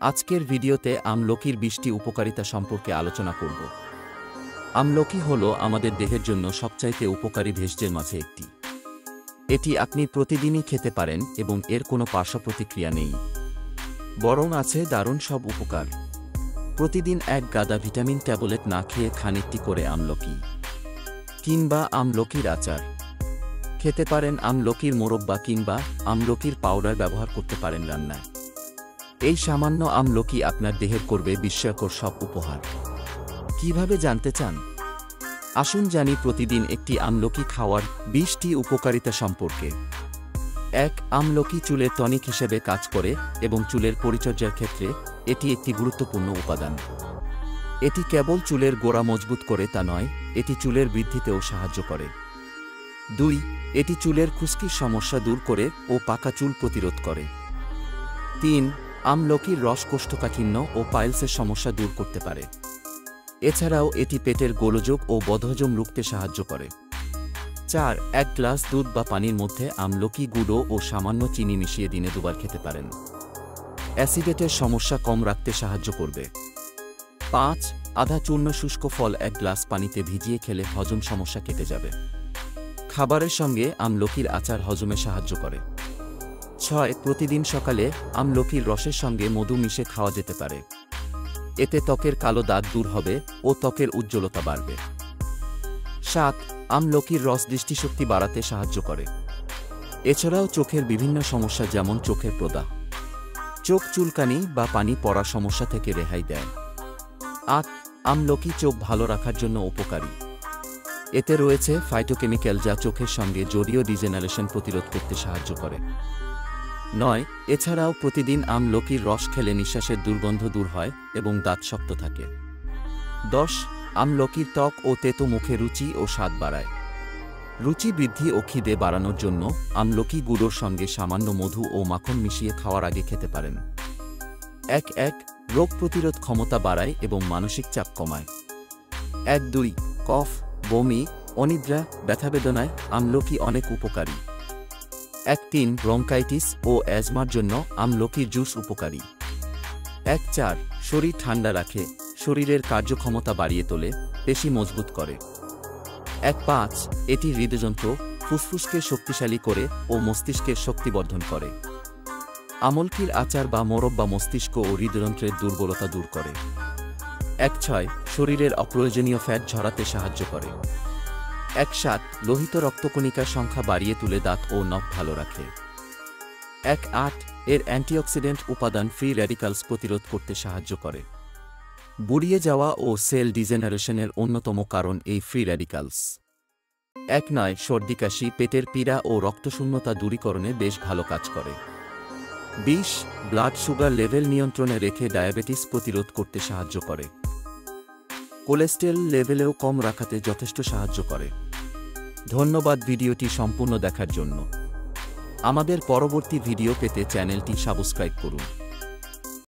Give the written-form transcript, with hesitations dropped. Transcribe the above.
আজকের ভিডিওতে আমলকির 20টি উপকারিতা সম্পর্কে আলোচনা করব। আমলকি হলো আমাদের দেহের জন্য সবচাইতে উপকারী ভেষজের মাঝে একটি। এটি আপনি প্রতিদিনই খেতে পারেন এবং এর কোনো পার্শ্বপ্রতিক্রিয়া নেই, বরং আছে দারুণ সব উপকার। প্রতিদিন এক গাদা ভিটামিন ট্যাবলেট না খেয়ে খানিকটি করে আমলকি কিংবা আমলকির আচার খেতে পারেন। আমলকির মোরব্বা কিংবা আমলকির পাউডার ব্যবহার করতে পারেন রান্নায়। এই সামান্য আমলকি আপনার দেহের করবে বিস্ময়কর সব উপহার। কিভাবে জানতে চান? আসুন জানি প্রতিদিন একটি আমলকি খাওয়ার 20টি উপকারিতা সম্পর্কে। 1. আমলকি চুলের টনিক হিসেবে কাজ করে এবং চুলের পরিচর্যার ক্ষেত্রে এটি একটি গুরুত্বপূর্ণ উপাদান। এটি কেবল চুলের গোড়া মজবুত করে তা নয়, এটি চুলের বৃদ্ধিতেও সাহায্য করে। 2. এটি চুলের খুশকির সমস্যা দূর করে ও পাকা চুল প্রতিরোধ করে। 3. আমলকির রস কোষ্ঠকাঠিন্য ও পাইলসের সমস্যা দূর করতে পারে। এছাড়াও এটি পেটের গোলযোগ ও বদহজম রুখতে সাহায্য করে। 4. এক গ্লাস দুধ বা পানির মধ্যে আমলকি গুঁড়ো ও সামান্য চিনি মিশিয়ে দিনে 2 বার খেতে পারেন। অ্যাসিডেটের সমস্যা কম রাখতে সাহায্য করবে। 5. আধা চূর্ণ শুষ্ক ফল 1 গ্লাস পানিতে ভিজিয়ে খেলে হজম সমস্যা কেটে যাবে। খাবারের সঙ্গে আমলকির আচার হজমে সাহায্য করে। 6. প্রতিদিন সকালে আমলকির রসের সঙ্গে মধু মিশে খাওয়া যেতে পারে। এতে ত্বকের কালো দাগ দূর হবে ও ত্বকের উজ্জ্বলতা বাড়বে। 7. আমলকির রস দৃষ্টিশক্তি বাড়াতে সাহায্য করে। এছাড়াও চোখের বিভিন্ন সমস্যা যেমন চোখের প্রদাহ, চোখ চুলকানি বা পানি পড়ার সমস্যা থেকে রেহাই দেয়। 8. আমলকি চোখ ভালো রাখার জন্য উপকারী। এতে রয়েছে ফাইটোকেমিক্যাল যা চোখের সঙ্গে জড়িয়ে ডিজেনারেশন প্রতিরোধ করতে সাহায্য করে। 9. এছাড়াও প্রতিদিন আমলকির রস খেলে নিঃশ্বাসের দুর্গন্ধ দূর হয় এবং দাঁত শক্ত থাকে। 10. আমলকির ত্বক ও তেতো মুখে রুচি ও স্বাদ বাড়ায়। রুচি বৃদ্ধি ও খিদে বাড়ানোর জন্য আমলকি গুঁড়োর সঙ্গে সামান্য মধু ও মাখন মিশিয়ে খাওয়ার আগে খেতে পারেন। 1. রোগ প্রতিরোধ ক্ষমতা বাড়ায় এবং মানসিক চাপ কমায়। 2. কফ, বমি, অনিদ্রা, ব্যথাবেদনায় আমলকি অনেক উপকারী। 3. ব্রঙ্কাইটিস ও অ্যাজমার জন্য আমলকির জুস উপকারী। 4. শরীর ঠান্ডা রাখে, শরীরের কার্যক্ষমতা বাড়িয়ে তোলে, পেশি মজবুত করে। 5. এটি হৃদযন্ত্র, ফুসফুসকে শক্তিশালী করে ও মস্তিষ্কের শক্তিবর্ধন করে। আমলকির আচার বা মোরব্বা মস্তিষ্ক ও হৃদযন্ত্রের দুর্বলতা দূর করে। 6. শরীরের অপ্রয়োজনীয় ফ্যাট ঝরাতে সাহায্য করে। 7. লোহিত রক্তকণিকার সংখ্যা বাড়িয়ে তুলে দাঁত ও নখ ভালো রাখে। 8. এর অ্যান্টিঅক্সিডেন্ট উপাদান ফ্রি র্যাডিক্যালস প্রতিরোধ করতে সাহায্য করে। বুড়িয়ে যাওয়া ও সেল ডিজেনারেশনের অন্যতম কারণ এই ফ্রি র্যাডিক্যালস। 9. সর্দি কাশি, পেটের পীড়া ও রক্তশূন্যতা দূরীকরণে বেশ ভালো কাজ করে। 20. ব্লাড সুগার লেভেল নিয়ন্ত্রণে রেখে ডায়াবেটিস প্রতিরোধ করতে সাহায্য করে। কোলেস্টেরল লেভেলেও কম রাখাতে যথেষ্ট সাহায্য করে। ধন্যবাদ ভিডিওটি সম্পূর্ণ দেখার জন্য। আমাদের পরবর্তী ভিডিও পেতে চ্যানেলটি সাবস্ক্রাইব করুন।